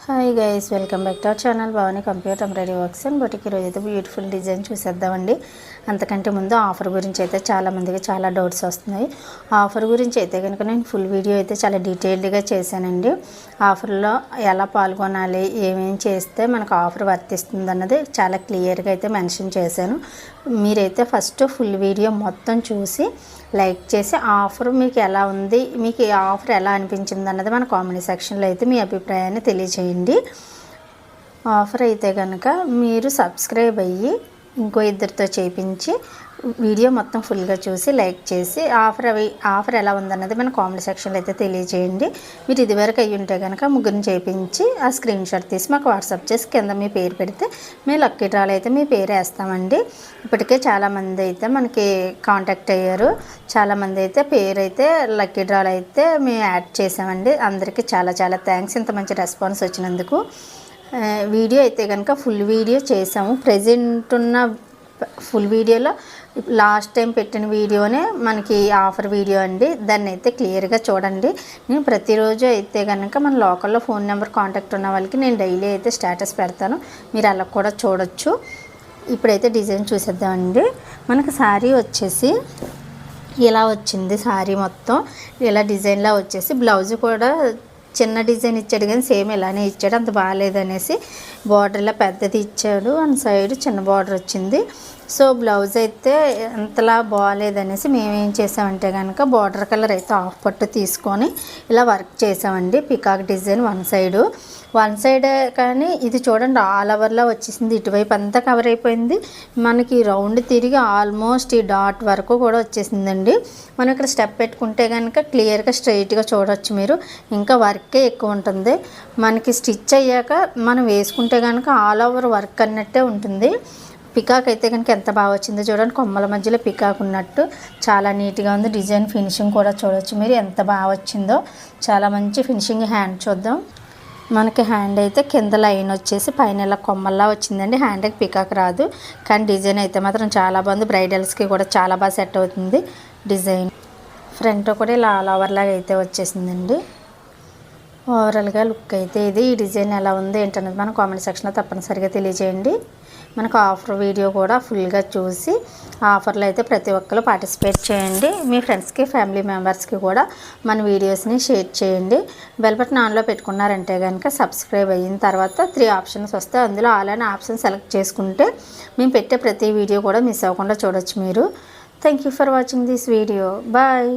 Hi guys, welcome back to our channel Bhavani computer embroidery works and boutique. ఈరోజు అయితే beautiful design చూసేద్దామండి. అంతకంటే ముందు ఆఫర్ గురించి అయితే చాలామందికి చాలా డౌట్స్ వస్తున్నాయి. ఆఫర్ గురించి అయితే కనుక నేను ఫుల్ వీడియో అయితే చాలా డీటెయిల్డ్గా చేశానండి. ఆఫర్లో ఎలా పాల్గొనాలి, ఏమేమి చేస్తే మనకు ఆఫర్ వర్తిస్తుంది అన్నది చాలా క్లియర్గా అయితే మెన్షన్ చేశాను. మీరైతే ఫస్ట్ ఫుల్ వీడియో మొత్తం చూసి లైక్ చేసి ఆఫర్ మీకు ఎలా ఉంది, మీకు ఈ ఆఫర్ ఎలా అనిపించింది అన్నది మన కామెంట్ సెక్షన్లో అయితే మీ అభిప్రాయాన్ని తెలియజేయండి. ఆఫర్ అయితే కనుక మీరు సబ్స్క్రైబ్ అయ్యి ఇంకో ఇద్దరితో చేయించి వీడియో మొత్తం ఫుల్గా చూసి లైక్ చేసి ఆఫర్ ఎలా ఉందన్నది మన కామెంట్ సెక్షన్లో అయితే తెలియజేయండి. మీరు ఇదివరకు అయ్యి ఉంటే కనుక ముగ్గురిని చేయించి ఆ స్క్రీన్ షాట్ తీసి మాకు వాట్సాప్ చేసి కింద మీ పేరు పెడితే మేము లక్కీ డ్రాలో అయితే మీ పేరు వేస్తామండి. ఇప్పటికే చాలామంది అయితే మనకి కాంటాక్ట్ అయ్యారు. చాలామంది అయితే పేరు అయితే లక్కీ డ్రాలో అయితే మేము యాడ్ చేసామండి. అందరికీ చాలా చాలా థ్యాంక్స్ ఇంత మంచి రెస్పాన్స్ వచ్చినందుకు. వీడియో అయితే కనుక ఫుల్ వీడియో చేసాము. ప్రజెంట్ ఉన్న ఫుల్ వీడియోలో లాస్ట్ టైం పెట్టిన వీడియోనే మనకి ఆఫర్ వీడియో అండి. దాన్ని అయితే క్లియర్గా చూడండి. నేను ప్రతిరోజు అయితే కనుక మన లోకల్లో ఫోన్ నెంబర్ కాంటాక్ట్ ఉన్న వాళ్ళకి నేను డైలీ అయితే స్టేటస్ పెడతాను. మీరు అలా కూడా చూడొచ్చు. ఇప్పుడైతే డిజైన్ చూసేద్దామండి. మనకు శారీ వచ్చేసి ఇలా వచ్చింది. శారీ మొత్తం ఇలా డిజైన్లా వచ్చేసి బ్లౌజ్ కూడా చిన్న డిజైన్ ఇచ్చాడు కానీ సేమ్ ఇలానే ఇచ్చాడు. అంత బాగాలేదనేసి బార్డర్లో పెద్దది ఇచ్చాడు, అండ్ సైడ్ చిన్న బార్డర్ వచ్చింది. సో బ్లౌజ్ అయితే అంతలా బాగాలేదనేసి మేమేం చేసామంటే కనుక బార్డర్ కలర్ అయితే ఆఫ్ పట్టు తీసుకొని ఇలా వర్క్ చేసామండి. పికాక్ డిజైన్ వన్ సైడే కానీ ఇది చూడండి ఆల్ ఓవర్లా వచ్చేసింది. ఇటువైపు అంతా కవర్ అయిపోయింది. మనకి రౌండ్ తిరిగి ఆల్మోస్ట్ ఈ డాట్ వరకు కూడా వచ్చేసిందండి. మనం ఇక్కడ స్టెప్ పెట్టుకుంటే కనుక క్లియర్గా స్ట్రైట్గా చూడవచ్చు మీరు. ఇంకా వర్కే ఎక్కువ ఉంటుంది. మనకి స్టిచ్ అయ్యాక మనం వేసుకుంటే కనుక ఆల్ ఓవర్ వర్క్ అన్నట్టే ఉంటుంది. పికాక్ అయితే కనుక ఎంత బాగా వచ్చిందో చూడండి. కొమ్మల మధ్యలో పికాక్ ఉన్నట్టు చాలా నీట్గా ఉంది. డిజైన్ ఫినిషింగ్ కూడా చూడవచ్చు మీరు ఎంత బాగా వచ్చిందో. చాలా మంచి ఫినిషింగ్. హ్యాండ్ చూద్దాం. మనకి హ్యాండ్ అయితే కింద లైన్ వచ్చేసి పైన ఇలా కొమ్మల్లా వచ్చిందండి. హ్యాండ్కి పికాక్ రాదు కానీ డిజైన్ అయితే మాత్రం చాలా బాగుంది. బ్రైడల్స్కి కూడా చాలా బాగా సెట్ అవుతుంది డిజైన్. ఫ్రంట్ కూడా ఇలా ఆల్ ఓవర్ లాగా అయితే వచ్చేసిందండి. ఓవరాల్గా లుక్ అయితే ఇది. ఈ డిజైన్ ఎలా ఉంది ఏంటనేది మన కామెంట్ సెక్షన్లో తప్పనిసరిగా తెలియజేయండి. మనకు ఆఫర్ వీడియో కూడా ఫుల్గా చూసి ఆఫర్లో అయితే ప్రతి ఒక్కరు పార్టిసిపేట్ చేయండి. మీ ఫ్రెండ్స్కి ఫ్యామిలీ మెంబర్స్కి కూడా మన వీడియోస్ని షేర్ చేయండి. బెల్ బటన్ ఆన్లో పెట్టుకున్నారంటే కనుక సబ్స్క్రైబ్ అయిన తర్వాత 3 ఆప్షన్స్ వస్తాయి. అందులో ఆల్ అనే ఆప్షన్ సెలెక్ట్ చేసుకుంటే మేము పెట్టే ప్రతి వీడియో కూడా మిస్ అవ్వకుండా చూడొచ్చు మీరు. Thank you for watching this video. Bye.